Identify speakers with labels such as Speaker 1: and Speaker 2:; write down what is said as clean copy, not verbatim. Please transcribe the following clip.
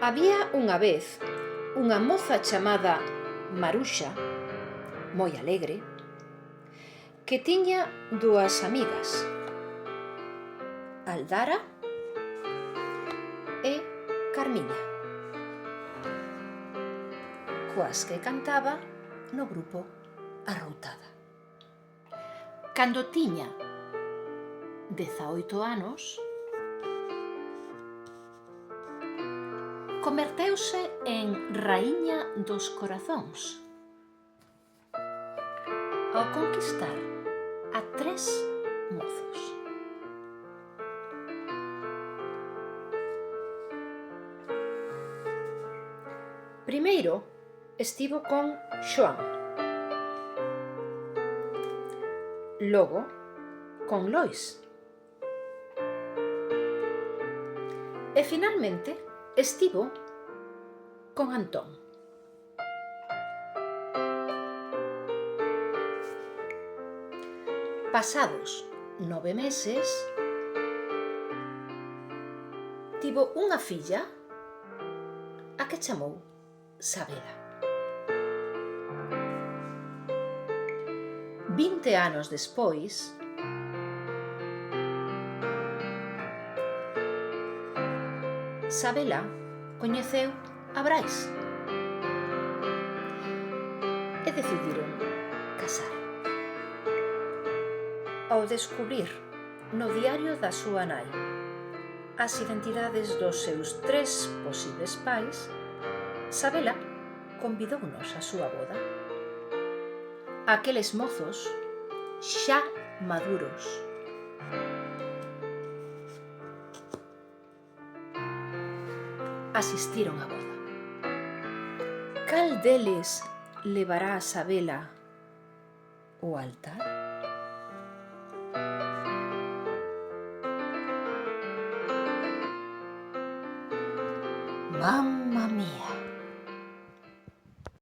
Speaker 1: Había unha vez unha moza chamada Maruxa, moi alegre, que tiña dúas amigas, Aldara e Carmiña, coas que cantaba no grupo Arroutada. Cando tiña 18 anos, converteuse en raíña dos corazóns ao conquistar a 3 mozos. Primeiro estivo con Xoán, logo con Lois e finalmente estivo con Antón. Pasados 9 meses, tivo unha filla a que chamou Sabela. 20 anos despois, Sabela coñeceu a Brais e decidiron casar. Ao descubrir no diario da súa nai as identidades dos seus 3 posibles pais, Sabela convidounos á súa boda. Aqueles mozos xa maduros asistiron á boda. Cal deles levará a Sabela ao altar? Mamma mía!